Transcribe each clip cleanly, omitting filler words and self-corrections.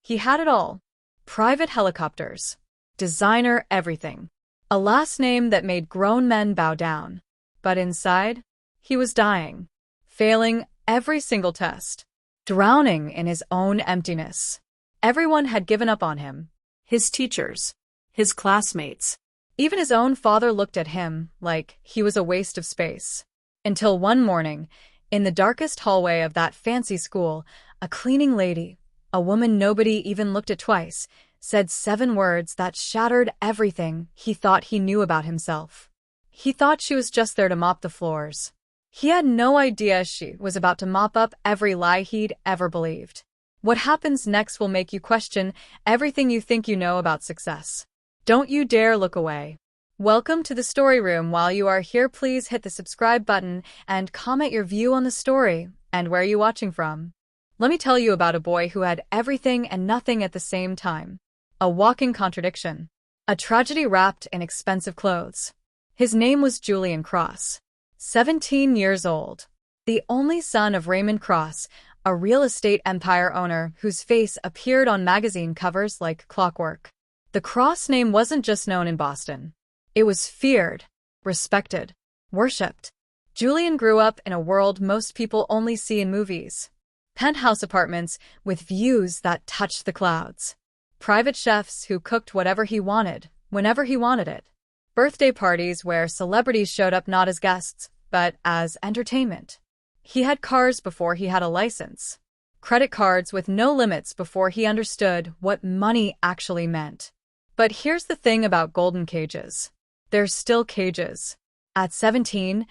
He had it all. Private helicopters. Designer everything. A last name that made grown men bow down. But inside, he was dying. Failing every single test. Drowning in his own emptiness. Everyone had given up on him. His teachers. His classmates. Even his own father looked at him like he was a waste of space. Until one morning, in the darkest hallway of that fancy school, a cleaning lady, a woman nobody even looked at twice, said 7 words that shattered everything he thought he knew about himself. He thought she was just there to mop the floors. He had no idea she was about to mop up every lie he'd ever believed. What happens next will make you question everything you think you know about success. Don't you dare look away. Welcome to the story room. While you are here, please hit the subscribe button and comment your view on the story and where you're watching from. Let me tell you about a boy who had everything and nothing at the same time. A walking contradiction. A tragedy wrapped in expensive clothes. His name was Julian Cross. 17 years old. The only son of Raymond Cross, a real estate empire owner whose face appeared on magazine covers like clockwork. The Cross name wasn't just known in Boston. It was feared, respected, worshipped. Julian grew up in a world most people only see in movies. Penthouse apartments with views that touched the clouds. Private chefs who cooked whatever he wanted, whenever he wanted it. Birthday parties where celebrities showed up not as guests, but as entertainment. He had cars before he had a license. Credit cards with no limits before he understood what money actually meant. But here's the thing about golden cages. They're still cages. At 17,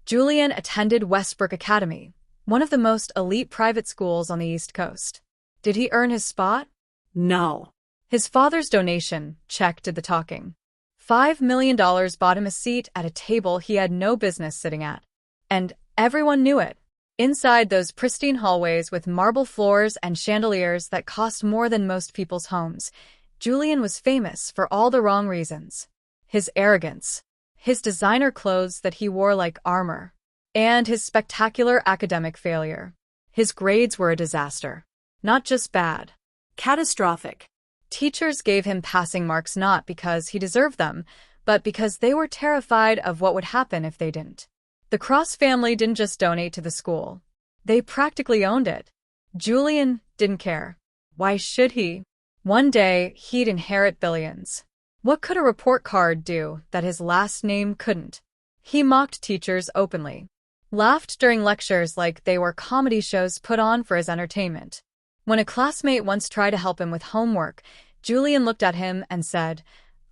Julian attended Westbrook Academy, one of the most elite private schools on the East Coast. Did he earn his spot? No. His father's donation check did the talking. $5 million bought him a seat at a table he had no business sitting at. And everyone knew it. Inside those pristine hallways with marble floors and chandeliers that cost more than most people's homes, Julian was famous for all the wrong reasons. His arrogance, his designer clothes that he wore like armor, and his spectacular academic failure. His grades were a disaster. Not just bad. Catastrophic. Teachers gave him passing marks not because he deserved them, but because they were terrified of what would happen if they didn't. The Cross family didn't just donate to the school. They practically owned it. Julian didn't care. Why should he? One day, he'd inherit billions. What could a report card do that his last name couldn't? He mocked teachers openly. Laughed during lectures like they were comedy shows put on for his entertainment. When a classmate once tried to help him with homework, Julian looked at him and said,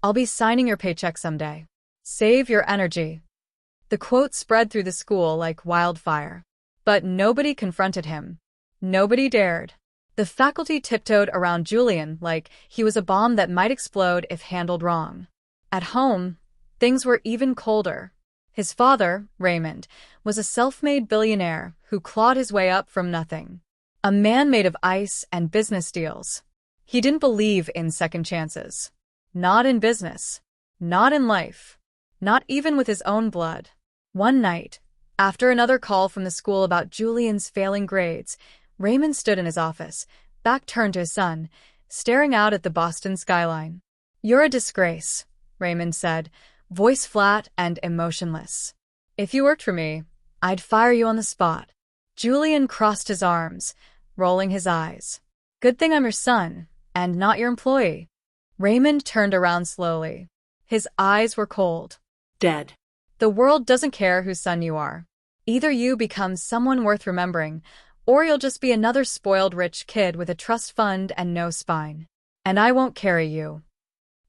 "I'll be signing your paycheck someday. Save your energy." The quote spread through the school like wildfire. But nobody confronted him. Nobody dared. The faculty tiptoed around Julian like he was a bomb that might explode if handled wrong. At home, things were even colder. His father, Raymond, was a self-made billionaire who clawed his way up from nothing. A man made of ice and business deals. He didn't believe in second chances. Not in business. Not in life. Not even with his own blood. One night, after another call from the school about Julian's failing grades, Raymond stood in his office, back turned to his son, staring out at the Boston skyline. "You're a disgrace," Raymond said, voice flat and emotionless. "If you worked for me, I'd fire you on the spot." Julian crossed his arms, rolling his eyes. "Good thing I'm your son, and not your employee." Raymond turned around slowly. His eyes were cold. "Dead. The world doesn't care whose son you are. Either you become someone worth remembering, or you'll just be another spoiled rich kid with a trust fund and no spine. And I won't carry you."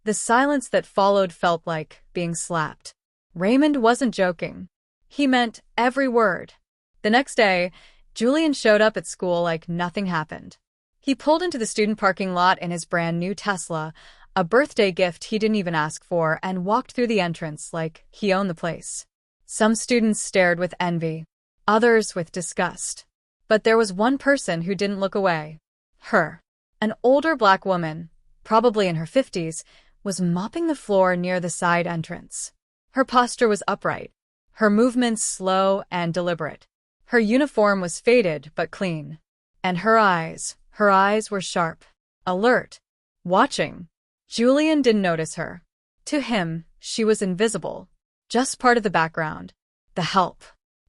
The silence that followed felt like being slapped. Raymond wasn't joking. He meant every word. The next day, Julian showed up at school like nothing happened. He pulled into the student parking lot in his brand new Tesla, a birthday gift he didn't even ask for, and walked through the entrance like he owned the place. Some students stared with envy, others with disgust. But there was one person who didn't look away. Her. An older black woman, probably in her 50s, was mopping the floor near the side entrance. Her posture was upright, her movements slow and deliberate. Her uniform was faded but clean. And her eyes were sharp. alert, watching. Julian didn't notice her. To him, she was invisible, just part of the background. The help.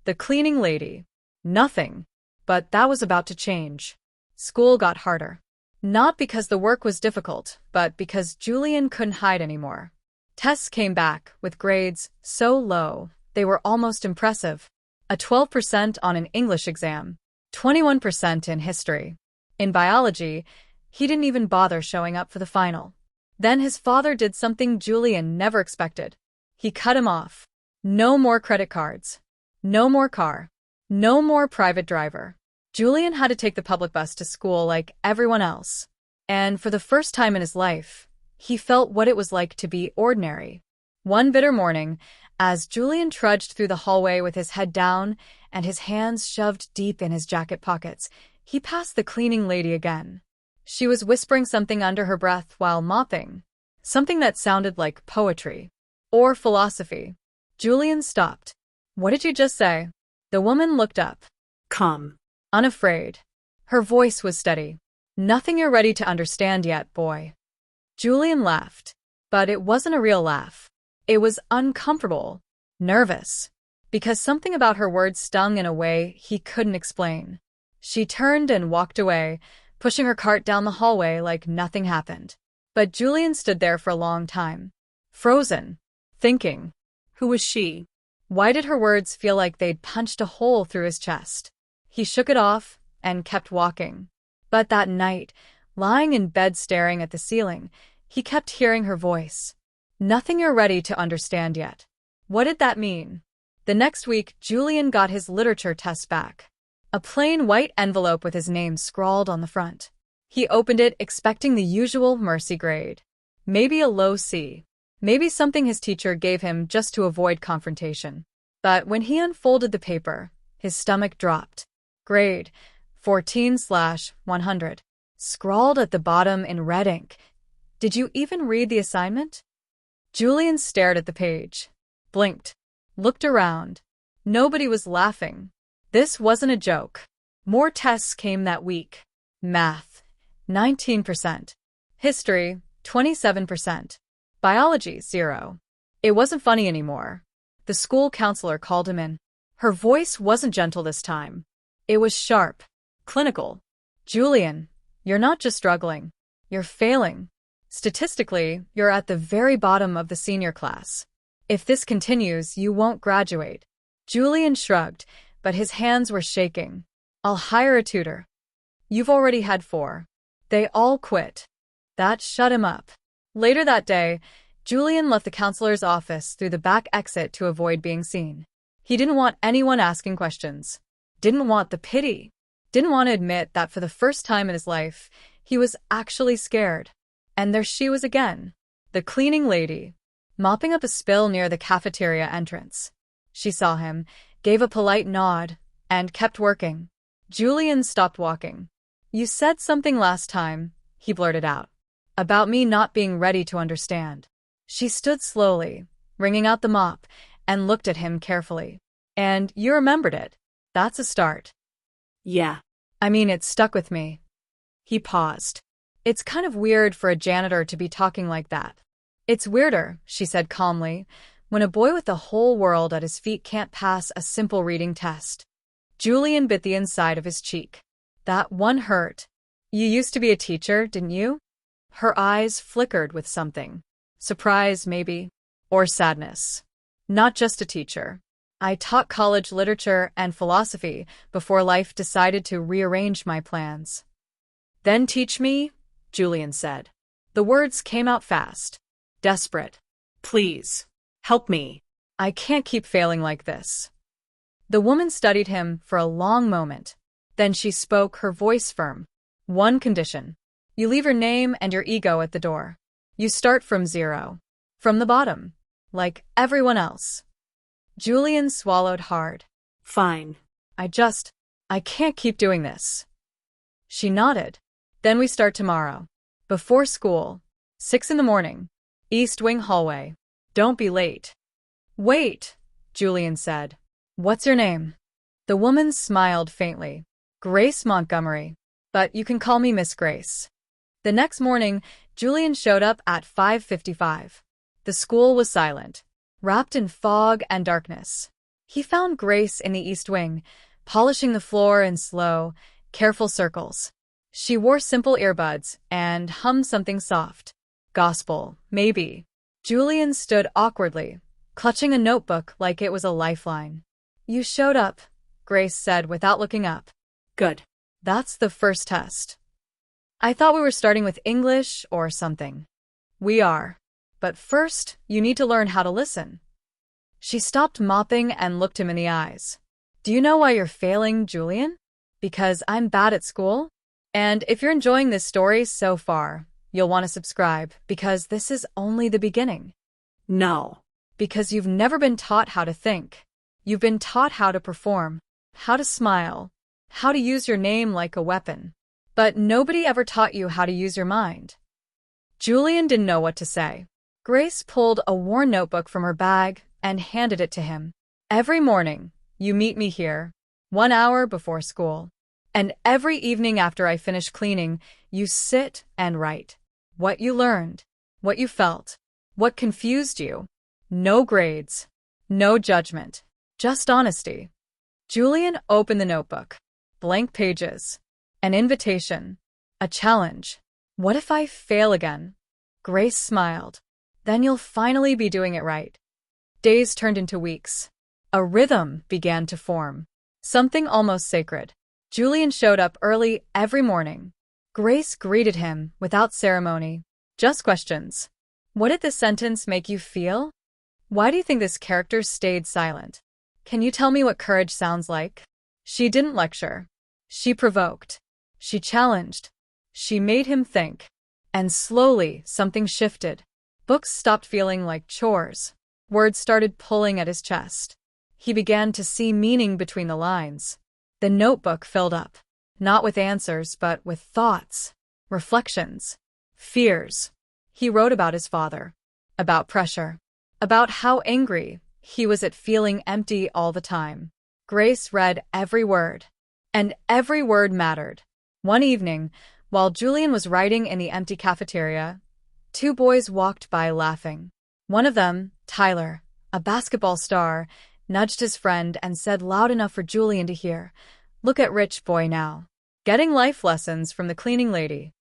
The cleaning lady. Nothing. But that was about to change. School got harder. Not because the work was difficult, but because Julian couldn't hide anymore. Tests came back with grades so low, they were almost impressive. A 12% on an English exam, 21% in history. In biology, he didn't even bother showing up for the final. Then his father did something Julian never expected. He cut him off. No more credit cards. No more car. No more private driver. Julian had to take the public bus to school like everyone else. And for the first time in his life, he felt what it was like to be ordinary. One bitter morning, as Julian trudged through the hallway with his head down and his hands shoved deep in his jacket pockets, he passed the cleaning lady again. She was whispering something under her breath while mopping, something that sounded like poetry or philosophy. Julian stopped. "What did you just say?" The woman looked up. Come. Unafraid. Her voice was steady. "Nothing you're ready to understand yet, boy." Julian laughed, but it wasn't a real laugh. It was uncomfortable, nervous, because something about her words stung in a way he couldn't explain. She turned and walked away, pushing her cart down the hallway like nothing happened. But Julian stood there for a long time, frozen, thinking. Who was she? Why did her words feel like they'd punched a hole through his chest? He shook it off and kept walking. But that night, lying in bed staring at the ceiling, he kept hearing her voice. "Nothing you're ready to understand yet." What did that mean? The next week, Julian got his literature test back. A plain white envelope with his name scrawled on the front. He opened it expecting the usual mercy grade. Maybe a low C. Maybe something his teacher gave him just to avoid confrontation. But when he unfolded the paper, his stomach dropped. Grade 14/100. Scrawled at the bottom in red ink. Did you even read the assignment? Julian stared at the page, blinked, looked around. Nobody was laughing. This wasn't a joke. More tests came that week. Math, 19%. History, 27%. Biology, 0. It wasn't funny anymore. The school counselor called him in. Her voice wasn't gentle this time. It was sharp, clinical. "Julian, you're not just struggling. You're failing. Statistically, you're at the very bottom of the senior class. If this continues, you won't graduate." Julian shrugged, but his hands were shaking. "I'll hire a tutor." "You've already had 4. They all quit." That shut him up. Later that day, Julian left the counselor's office through the back exit to avoid being seen. He didn't want anyone asking questions. Didn't want the pity. Didn't want to admit that for the first time in his life, he was actually scared. And there she was again, the cleaning lady, mopping up a spill near the cafeteria entrance. She saw him, gave a polite nod, and kept working. Julian stopped walking. "You said something last time," he blurted out, "about me not being ready to understand." She stood slowly, wringing out the mop, and looked at him carefully. "And you remembered it. That's a start." Yeah. "I mean, it stuck with me." He paused. "It's kind of weird for a janitor to be talking like that." "It's weirder," she said calmly, "when a boy with the whole world at his feet can't pass a simple reading test." Julian bit the inside of his cheek. That one hurt. "You used to be a teacher, didn't you?" Her eyes flickered with something. Surprise, maybe. Or sadness. "Not just a teacher. I taught college literature and philosophy before life decided to rearrange my plans." "Then teach me," Julian said. The words came out fast. Desperate. Please. Help me. "I can't keep failing like this." The woman studied him for a long moment. Then she spoke, her voice firm. "One condition. You leave your name and your ego at the door. You start from 0. From the bottom. Like everyone else." Julian swallowed hard. Fine. I can't keep doing this." She nodded. "Then we start tomorrow. Before school. 6 in the morning. East Wing hallway. Don't be late." "Wait," Julian said. "What's your name?" The woman smiled faintly. "Grace Montgomery. But you can call me Miss Grace." The next morning, Julian showed up at 5:55. The school was silent, wrapped in fog and darkness. He found Grace in the East Wing, polishing the floor in slow, careful circles. She wore simple earbuds and hummed something soft. Gospel, maybe. Julian stood awkwardly, clutching a notebook like it was a lifeline. "You showed up," Grace said without looking up. Good. "That's the first test. I thought we were starting with English or something." "We are. But first, you need to learn how to listen." She stopped mopping and looked him in the eyes. "Do you know why you're failing, Julian? Because I'm bad at school? And if you're enjoying this story so far, you'll want to subscribe, because this is only the beginning." No. Because you've never been taught how to think. You've been taught how to perform, how to smile, how to use your name like a weapon. But nobody ever taught you how to use your mind. Julian didn't know what to say. Grace pulled a worn notebook from her bag and handed it to him. "Every morning, you meet me here, 1 hour before school. And every evening after I finish cleaning, you sit and write. What you learned, what you felt, what confused you. No grades, no judgment, just honesty." Julian opened the notebook. Blank pages. An invitation. A challenge. "What if I fail again?" Grace smiled. "Then you'll finally be doing it right." Days turned into weeks. A rhythm began to form. Something almost sacred. Julian showed up early every morning. Grace greeted him without ceremony. Just questions. "What did this sentence make you feel? Why do you think this character stayed silent? Can you tell me what courage sounds like?" She didn't lecture. She provoked. She challenged. She made him think. And slowly, something shifted. Books stopped feeling like chores. Words started pulling at his chest. He began to see meaning between the lines. The notebook filled up, not with answers, but with thoughts, reflections, fears. He wrote about his father, about pressure, about how angry he was at feeling empty all the time. Grace read every word, and every word mattered. One evening, while Julian was writing in the empty cafeteria, 2 boys walked by laughing. One of them, Tyler, a basketball star, nudged his friend and said loud enough for Julian to hear, "Look at rich boy now. Getting life lessons from the cleaning lady."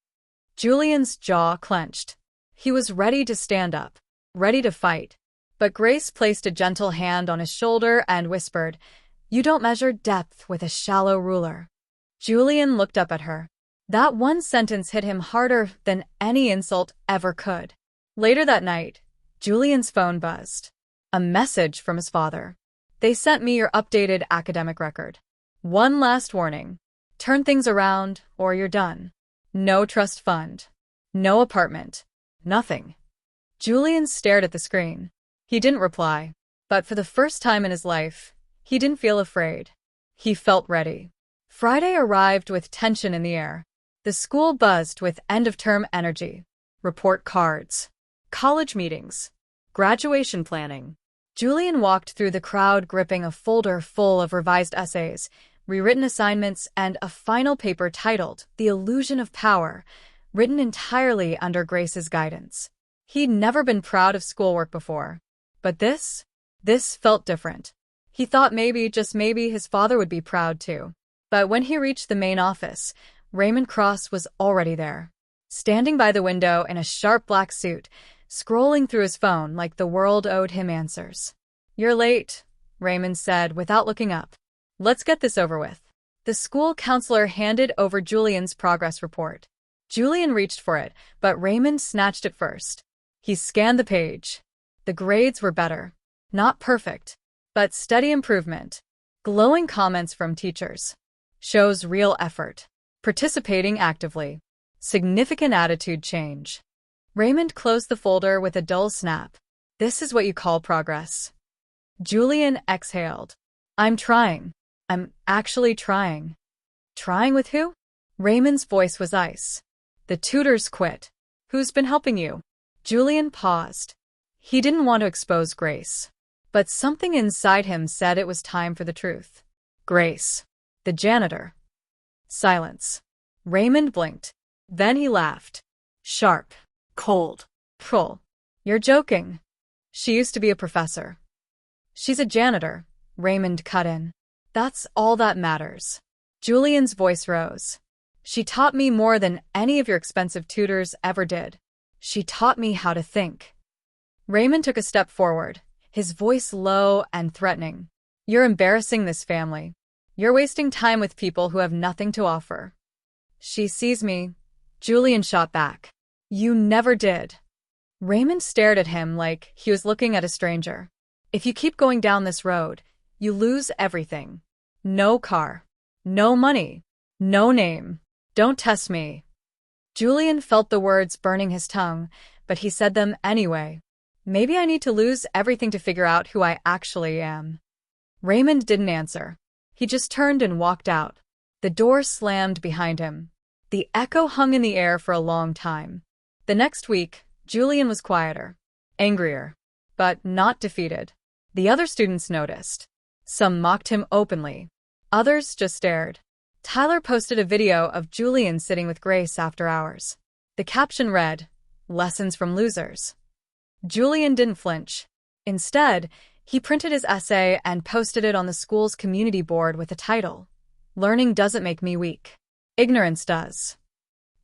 Julian's jaw clenched. He was ready to stand up, ready to fight. But Grace placed a gentle hand on his shoulder and whispered, "You don't measure depth with a shallow ruler." Julian looked up at her. That one sentence hit him harder than any insult ever could. Later that night, Julian's phone buzzed. A message from his father. "They sent me your updated academic record. One last warning. Turn things around or you're done. No trust fund. No apartment. Nothing." Julian stared at the screen. He didn't reply. But for the first time in his life, he didn't feel afraid. He felt ready. Friday arrived with tension in the air. The school buzzed with end-of-term energy. Report cards. College meetings. Graduation planning. Julian walked through the crowd gripping a folder full of revised essays, rewritten assignments, and a final paper titled "The Illusion of Power," written entirely under Grace's guidance. He'd never been proud of schoolwork before. But this felt different. He thought maybe, just maybe, his father would be proud too. But when he reached the main office, Raymond Cross was already there, standing by the window in a sharp black suit, scrolling through his phone like the world owed him answers. "You're late," Raymond said without looking up. "Let's get this over with." The school counselor handed over Julian's progress report. Julian reached for it, but Raymond snatched it first. He scanned the page. The grades were better. Not perfect, but steady improvement. Glowing comments from teachers. Shows real effort. Participating actively. Significant attitude change. Raymond closed the folder with a dull snap. "This is what you call progress." Julian exhaled. "I'm trying. I'm actually trying." "Trying with who?" Raymond's voice was ice. "The tutors quit." "Who's been helping you?" Julian paused. He didn't want to expose Grace. But something inside him said it was time for the truth. "Grace. The janitor." Silence. Raymond blinked. Then he laughed. Sharp. Cold. Prull. You're joking. She used to be a professor. She's a janitor, Raymond cut in. That's all that matters. Julian's voice rose. She taught me more than any of your expensive tutors ever did. She taught me how to think. Raymond took a step forward, his voice low and threatening. You're embarrassing this family. You're wasting time with people who have nothing to offer. She sees me. Julian shot back. You never did. Raymond stared at him like he was looking at a stranger. If you keep going down this road, you lose everything. No car. No money. No name. Don't test me. Julian felt the words burning his tongue, but he said them anyway. Maybe I need to lose everything to figure out who I actually am. Raymond didn't answer. He just turned and walked out. The door slammed behind him. The echo hung in the air for a long time. The next week, Julian was quieter, angrier, but not defeated. The other students noticed. Some mocked him openly. Others just stared. Tyler posted a video of Julian sitting with Grace after hours. The caption read, "Lessons from Losers." Julian didn't flinch. Instead, he printed his essay and posted it on the school's community board with the title, "Learning doesn't make me weak. Ignorance does."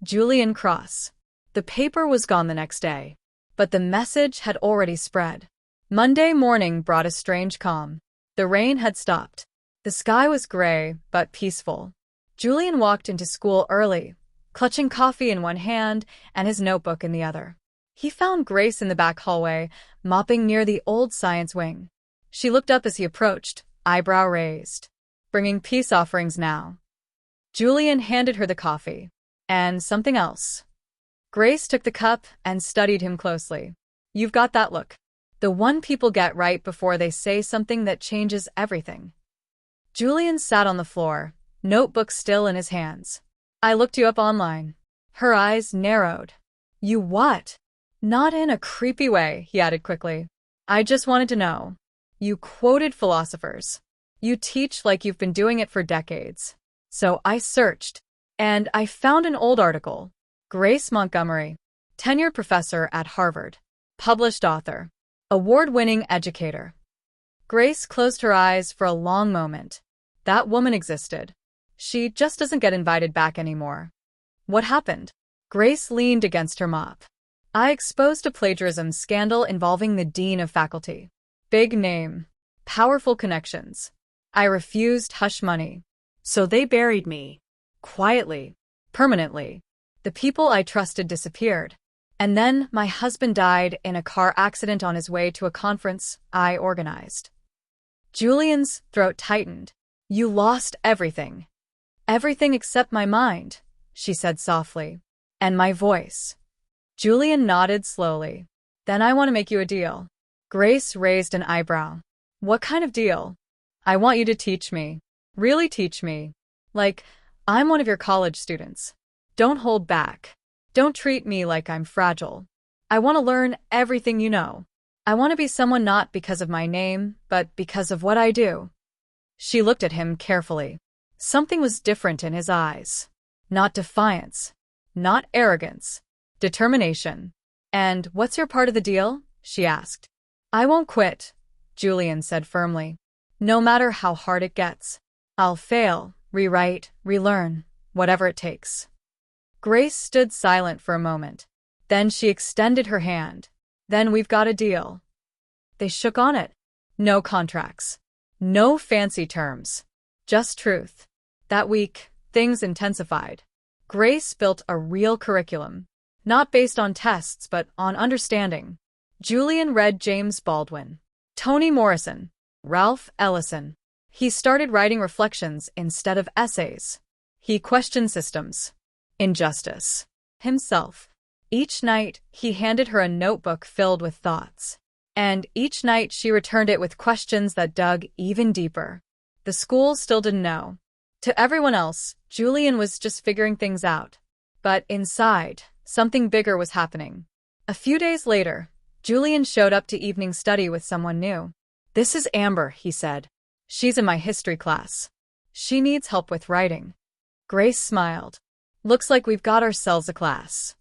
Julian Cross. The paper was gone the next day, but the message had already spread. Monday morning brought a strange calm. The rain had stopped. The sky was gray, but peaceful. Julian walked into school early, clutching coffee in one hand and his notebook in the other. He found Grace in the back hallway, mopping near the old science wing. She looked up as he approached, eyebrow raised. Bringing peace offerings now. Julian handed her the coffee. And something else. Grace took the cup and studied him closely. You've got that look. The one people get right before they say something that changes everything. Julian sat on the floor, notebook still in his hands. I looked you up online. Her eyes narrowed. You what? Not in a creepy way, he added quickly. I just wanted to know. You quoted philosophers. You teach like you've been doing it for decades. So I searched, and I found an old article. Grace Montgomery, tenured professor at Harvard, published author, award-winning educator. Grace closed her eyes for a long moment. That woman existed. She just doesn't get invited back anymore. What happened? Grace leaned against her mop. I exposed a plagiarism scandal involving the dean of faculty. Big name. Powerful connections. I refused hush money. So they buried me. Quietly. Permanently. The people I trusted disappeared. And then my husband died in a car accident on his way to a conference I organized. Julian's throat tightened. You lost everything. Everything except my mind, she said softly. And my voice. Julian nodded slowly. Then I want to make you a deal. Grace raised an eyebrow. What kind of deal? I want you to teach me. Really teach me. Like, I'm one of your college students. Don't hold back. Don't treat me like I'm fragile. I want to learn everything you know. I want to be someone not because of my name, but because of what I do. She looked at him carefully. Something was different in his eyes. Not defiance. Not arrogance. Determination. And what's your part of the deal? She asked. I won't quit, Julian said firmly. No matter how hard it gets. I'll fail, rewrite, relearn, whatever it takes. Grace stood silent for a moment. Then she extended her hand. Then we've got a deal. They shook on it. No contracts. No fancy terms. Just truth. That week, things intensified. Grace built a real curriculum. Not based on tests, but on understanding. Julian read James Baldwin, Toni Morrison, Ralph Ellison. He started writing reflections instead of essays. He questioned systems. Injustice. Himself. Each night, he handed her a notebook filled with thoughts. And each night she returned it with questions that dug even deeper. The school still didn't know. To everyone else, Julian was just figuring things out. But inside, something bigger was happening. A few days later, Julian showed up to evening study with someone new. This is Amber, he said. She's in my history class. She needs help with writing. Grace smiled. Looks like we've got ourselves a class.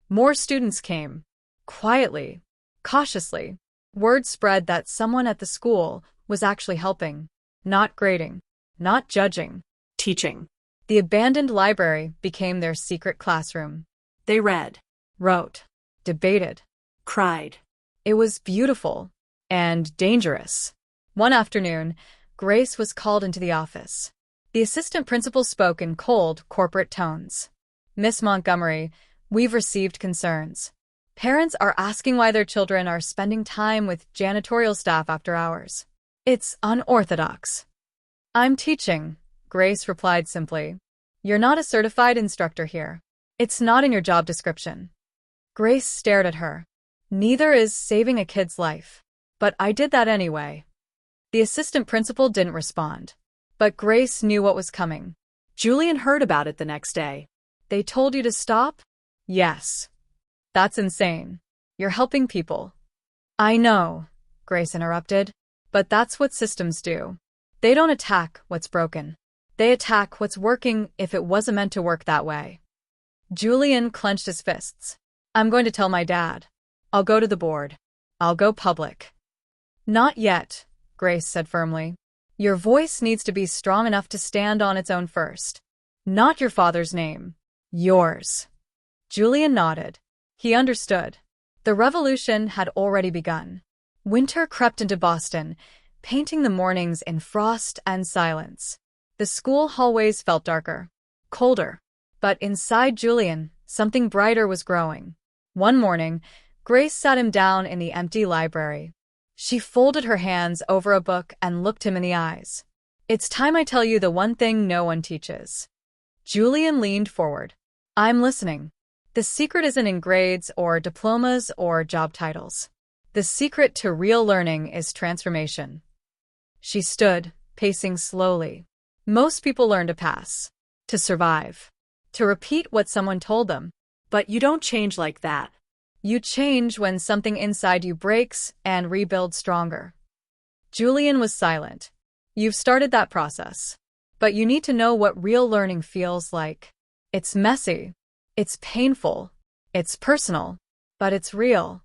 More students came. Quietly, cautiously. Word spread that someone at the school was actually helping. Not grading. Not judging. Teaching. The abandoned library became their secret classroom. They read. Wrote. Debated. Cried. It was beautiful. And dangerous. One afternoon, Grace was called into the office. The assistant principal spoke in cold, corporate tones. Miss Montgomery, we've received concerns. Parents are asking why their children are spending time with janitorial staff after hours. It's unorthodox. I'm teaching, Grace replied simply. You're not a certified instructor here. It's not in your job description. Grace stared at her. Neither is saving a kid's life. But I did that anyway. The assistant principal didn't respond. But Grace knew what was coming. Julian heard about it the next day. They told you to stop? Yes. That's insane. You're helping people. I know, Grace interrupted. But that's what systems do. They don't attack what's broken. They attack what's working if it wasn't meant to work that way. Julian clenched his fists. I'm going to tell my dad. I'll go to the board. I'll go public. Not yet, Grace said firmly. Your voice needs to be strong enough to stand on its own first. Not your father's name. Yours. Julian nodded. He understood. The revolution had already begun. Winter crept into Boston, painting the mornings in frost and silence. The school hallways felt darker, colder. But inside Julian, something brighter was growing. One morning, Grace sat him down in the empty library. She folded her hands over a book and looked him in the eyes. It's time I tell you the one thing no one teaches. Julian leaned forward. I'm listening. The secret isn't in grades or diplomas or job titles. The secret to real learning is transformation. She stood, pacing slowly. Most people learn to pass, to survive, to repeat what someone told them. But you don't change like that. You change when something inside you breaks and rebuilds stronger. Julian was silent. You've started that process. But you need to know what real learning feels like. It's messy. It's painful. It's personal. But it's real.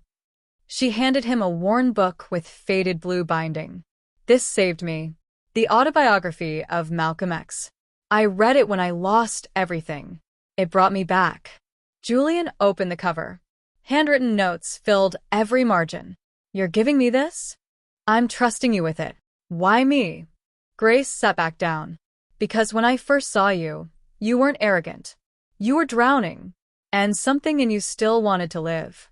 She handed him a worn book with faded blue binding. This saved me. The autobiography of Malcolm X. I read it when I lost everything. It brought me back. Julian opened the cover. Handwritten notes filled every margin. You're giving me this? I'm trusting you with it. Why me? Grace sat back down. Because when I first saw you, you weren't arrogant. You were drowning. And something in you still wanted to live.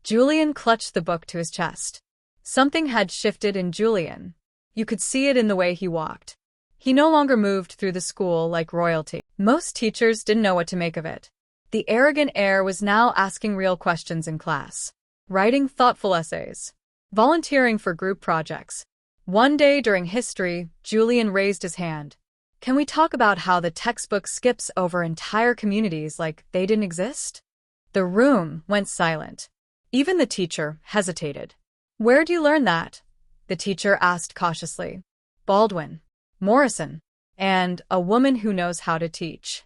Julian clutched the book to his chest. Something had shifted in Julian. You could see it in the way he walked. He no longer moved through the school like royalty. Most teachers didn't know what to make of it. The arrogant heir was now asking real questions in class, writing thoughtful essays, volunteering for group projects. One day during history, Julian raised his hand. Can we talk about how the textbook skips over entire communities like they didn't exist? The room went silent. Even the teacher hesitated. Where'd you learn that? The teacher asked cautiously. Baldwin, Morrison, and a woman who knows how to teach.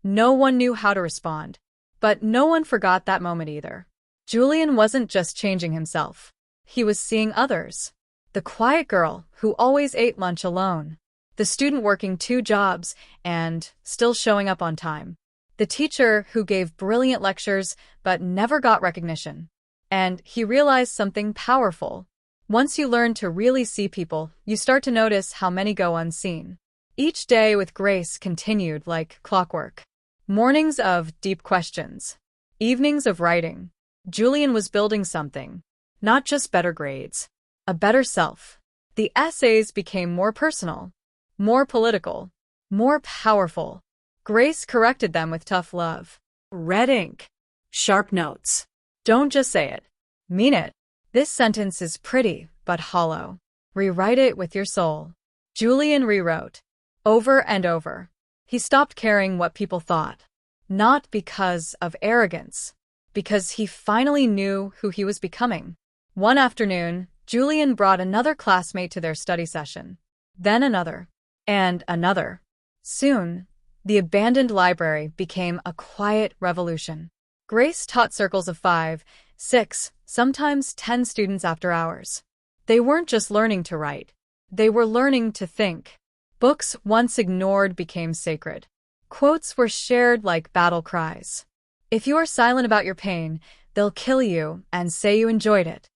No one knew how to respond. But no one forgot that moment either. Julian wasn't just changing himself. He was seeing others. The quiet girl who always ate lunch alone. The student working 2 jobs and still showing up on time. The teacher who gave brilliant lectures but never got recognition. And he realized something powerful. Once you learn to really see people, you start to notice how many go unseen. Each day with Grace continued like clockwork. Mornings of deep questions. Evenings of writing. Julian was building something. Not just better grades. A better self. The essays became more personal. More political. More powerful. Grace corrected them with tough love. Red ink. Sharp notes. Don't just say it. Mean it. This sentence is pretty, but hollow. Rewrite it with your soul. Julian rewrote. Over and over. He stopped caring what people thought. Not because of arrogance. Because he finally knew who he was becoming. One afternoon, Julian brought another classmate to their study session. Then another. And another. Soon, the abandoned library became a quiet revolution. Grace taught circles of 5, 6, sometimes 10 students after hours. They weren't just learning to write. They were learning to think. Books once ignored became sacred. Quotes were shared like battle cries. If you are silent about your pain, they'll kill you and say you enjoyed it.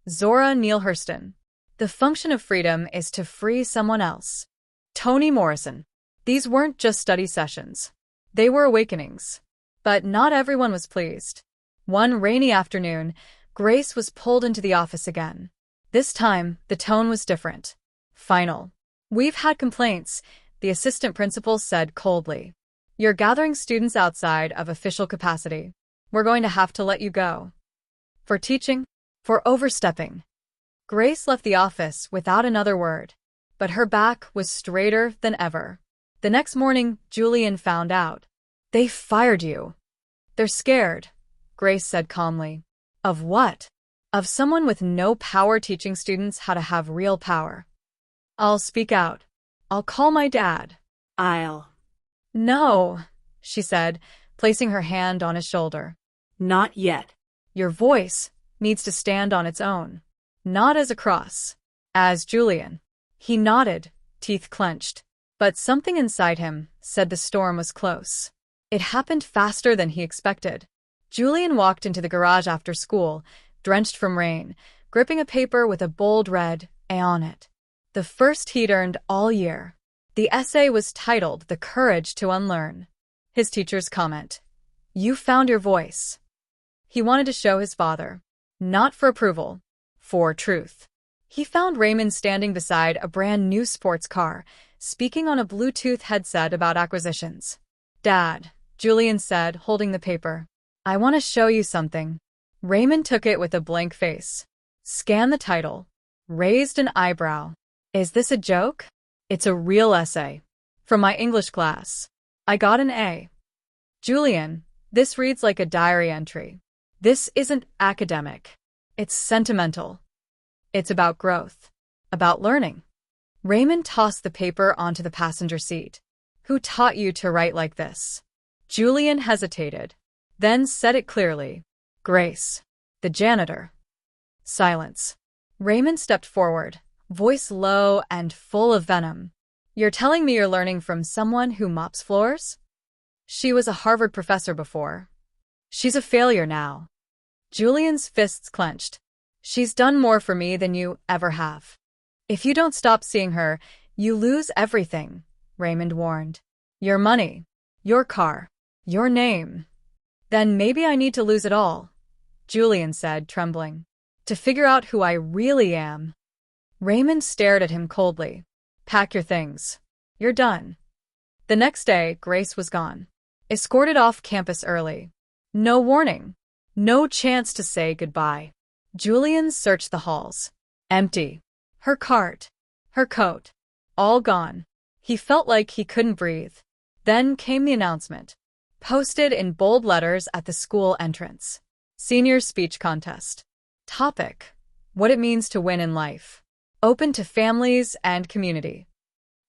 Zora Neale Hurston. The function of freedom is to free someone else. Toni Morrison. These weren't just study sessions. They were awakenings. But not everyone was pleased. One rainy afternoon, Grace was pulled into the office again. This time, the tone was different. Final. "We've had complaints," the assistant principal said coldly. "You're gathering students outside of official capacity. We're going to have to let you go." For teaching? For overstepping. Grace left the office without another word, but her back was straighter than ever. The next morning, Julian found out. "They fired you." "They're scared," Grace said calmly. "Of what?" "Of someone with no power teaching students how to have real power." "I'll speak out. I'll call my dad." "No," she said, placing her hand on his shoulder. Not yet. "Your voice needs to stand on its own. Not as a cross. As Julian." He nodded, teeth clenched. But something inside him said the storm was close. It happened faster than he expected. Julian walked into the garage after school, drenched from rain, gripping a paper with a bold red A on it. The first he'd earned all year. The essay was titled "The Courage to Unlearn." His teacher's comment: "You found your voice." He wanted to show his father. Not for approval. For truth. He found Raymond standing beside a brand new sports car, speaking on a Bluetooth headset about acquisitions. "Dad," Julian said, holding the paper. "I want to show you something." Raymond took it with a blank face. Scanned the title. Raised an eyebrow. "Is this a joke?" "It's a real essay. From my English class. I got an A." "Julian, this reads like a diary entry. This isn't academic. It's sentimental. It's about growth. About learning." Raymond tossed the paper onto the passenger seat. "Who taught you to write like this?" Julian hesitated, then said it clearly. "Grace. The janitor." Silence. Raymond stepped forward, voice low and full of venom. "You're telling me you're learning from someone who mops floors? She was a Harvard professor before. She's a failure now." Julian's fists clenched. "She's done more for me than you ever have. If you don't stop seeing her, you lose everything," Raymond warned. "Your money, your car, your name." "Then maybe I need to lose it all," Julian said, trembling. "To figure out who I really am." Raymond stared at him coldly. "Pack your things. You're done." The next day, Grace was gone. Escorted off campus early. No warning. No chance to say goodbye. Julian searched the halls. Empty. Her cart. Her coat. All gone. He felt like he couldn't breathe. Then came the announcement. Posted in bold letters at the school entrance. Senior speech contest. Topic: what it means to win in life. Open to families and community.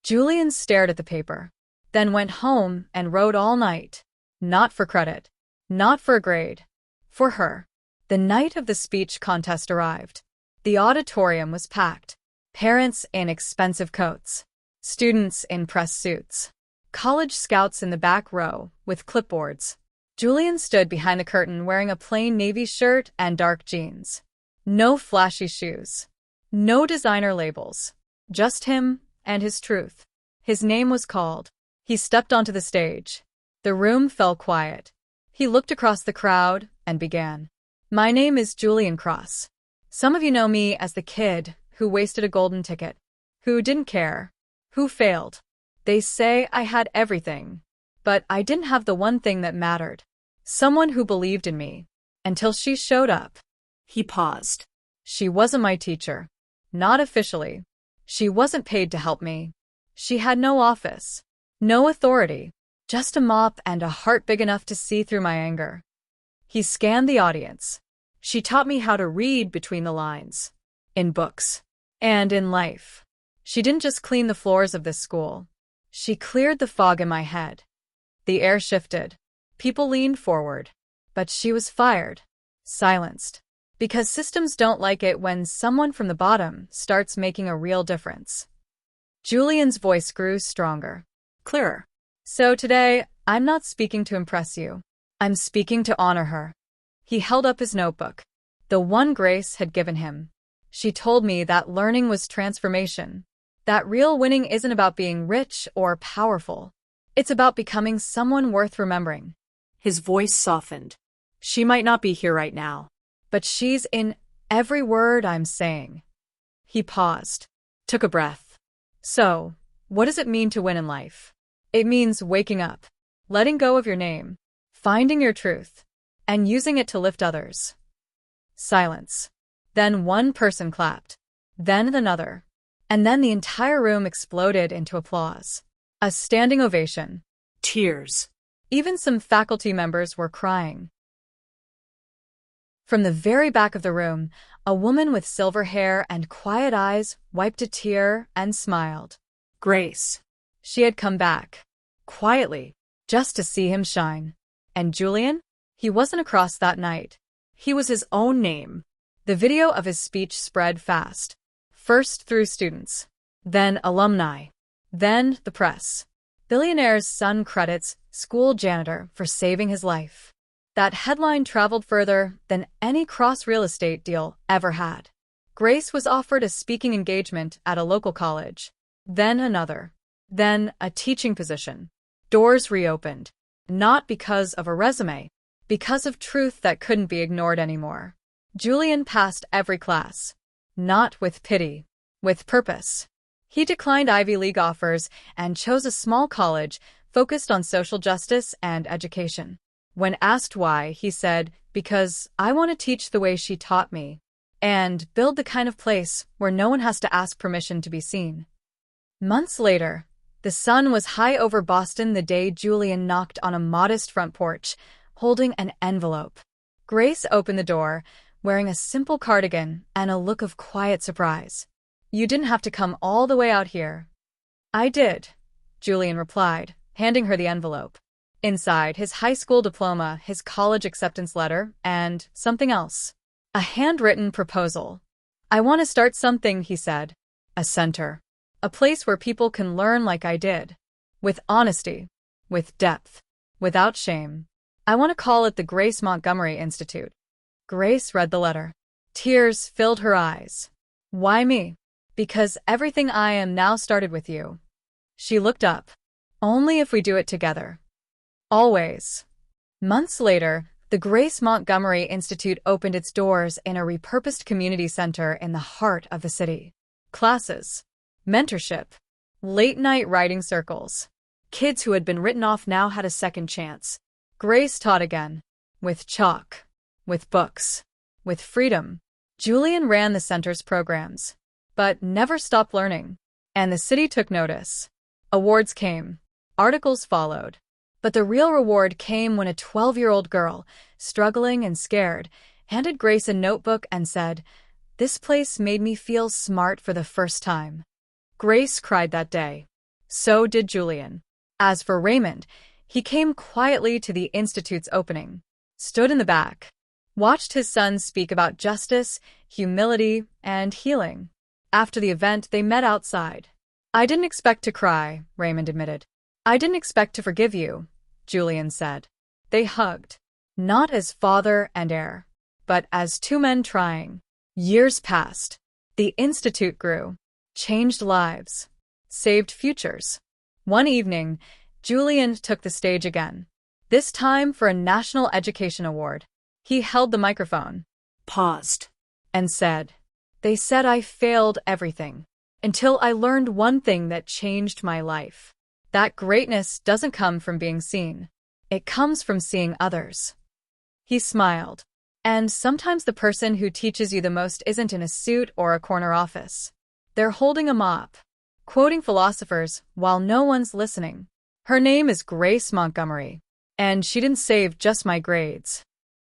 Julian stared at the paper, then went home and wrote all night. Not for credit. Not for a grade. For her. The night of the speech contest arrived. The auditorium was packed. Parents in expensive coats. Students in press suits. College scouts in the back row with clipboards. Julian stood behind the curtain wearing a plain navy shirt and dark jeans. No flashy shoes. No designer labels. Just him and his truth. His name was called. He stepped onto the stage. The room fell quiet. He looked across the crowd and began. "My name is Julian Cross. Some of you know me as the kid who wasted a golden ticket, who didn't care, who failed. They say I had everything, but I didn't have the one thing that mattered. Someone who believed in me. Until she showed up." He paused. She wasn't my teacher. Not officially. She wasn't paid to help me. She had no office. No authority. Just a mop and a heart big enough to see through my anger. He scanned the audience. She taught me how to read between the lines. In books. And in life. She didn't just clean the floors of this school. She cleared the fog in my head. The air shifted. People leaned forward. But she was fired, silenced, because systems don't like it when someone from the bottom starts making a real difference. Julian's voice grew stronger, Clearer. So today, I'm not speaking to impress you. I'm speaking to honor her. He held up his notebook, the one Grace had given him. She told me that learning was transformation, that real winning isn't about being rich or powerful. It's about becoming someone worth remembering. His voice softened. She might not be here right now. But she's in every word I'm saying. He paused, took a breath. So, what does it mean to win in life? It means waking up, letting go of your name, finding your truth, and using it to lift others. Silence. Then one person clapped, then another, and then the entire room exploded into applause. A standing ovation. Tears. Even some faculty members were crying. From the very back of the room, a woman with silver hair and quiet eyes wiped a tear and smiled. Grace. She had come back, quietly, just to see him shine. And Julian? He wasn't across that night. He was his own name. The video of his speech spread fast. First through students, then alumni, then the press. Billionaire's son credits school janitor for saving his life. That headline traveled further than any cross-real estate deal ever had. Grace was offered a speaking engagement at a local college. Then another. Then a teaching position. Doors reopened. Not because of a resume, because of truth that couldn't be ignored anymore. Julian passed every class. Not with pity, with purpose. He declined Ivy League offers and chose a small college focused on social justice and education. When asked why, he said, "Because I want to teach the way she taught me, and build the kind of place where no one has to ask permission to be seen." Months later, the sun was high over Boston the day Julian knocked on a modest front porch, holding an envelope. Grace opened the door, wearing a simple cardigan and a look of quiet surprise. "You didn't have to come all the way out here." "I did," Julian replied, handing her the envelope. Inside, his high school diploma, his college acceptance letter, and something else. A handwritten proposal. "I want to start something," he said. "A center. A place where people can learn like I did. With honesty. With depth. Without shame. I want to call it the Grace Montgomery Institute." Grace read the letter. Tears filled her eyes. "Why me?" "Because everything I am now started with you." She looked up. "Only if we do it together." Always. Months later, the Grace Montgomery Institute opened its doors in a repurposed community center in the heart of the city. Classes, mentorship, late-night writing circles. Kids who had been written off now had a second chance. Grace taught again. With chalk. With books. With freedom. Julian ran the center's programs, but never stopped learning. And the city took notice. Awards came. Articles followed. But the real reward came when a 12-year-old girl, struggling and scared, handed Grace a notebook and said, "This place made me feel smart for the first time." Grace cried that day. So did Julian. As for Raymond, he came quietly to the Institute's opening, stood in the back, watched his son speak about justice, humility, and healing. After the event, they met outside. "I didn't expect to cry," Raymond admitted. "I didn't expect to forgive you," Julian said. They hugged, not as father and heir, but as two men trying. Years passed. The Institute grew, changed lives, saved futures. One evening, Julian took the stage again, this time for a National Education Award. He held the microphone, Paused, and said, "They said I failed everything, until I learned one thing that changed my life. That greatness doesn't come from being seen. It comes from seeing others." He smiled. And sometimes the person who teaches you the most isn't in a suit or a corner office. They're holding a mop, quoting philosophers while no one's listening. Her name is Grace Montgomery, and she didn't save just my grades.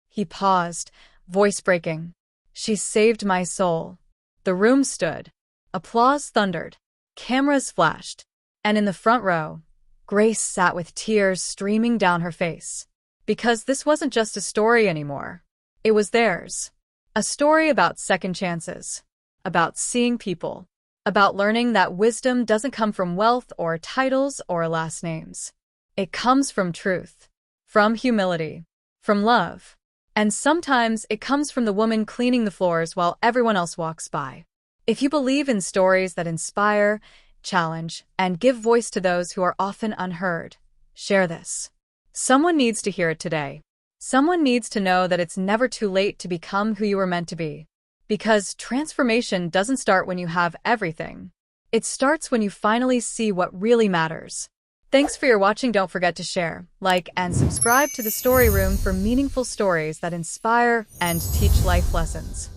He paused, voice breaking. "She saved my soul." The room stood. Applause thundered. Cameras flashed. And in the front row, Grace sat with tears streaming down her face. Because this wasn't just a story anymore. It was theirs. A story about second chances, about seeing people, about learning that wisdom doesn't come from wealth or titles or last names. It comes from truth, from humility, from love. And sometimes it comes from the woman cleaning the floors while everyone else walks by. If you believe in stories that inspire, challenge, and give voice to those who are often unheard, share this. Someone needs to hear it today. Someone needs to know that it's never too late to become who you were meant to be. Because transformation doesn't start when you have everything. It starts when you finally see what really matters. Thanks for your watching. Don't forget to share, like, and subscribe to the Story Room for meaningful stories that inspire and teach life lessons.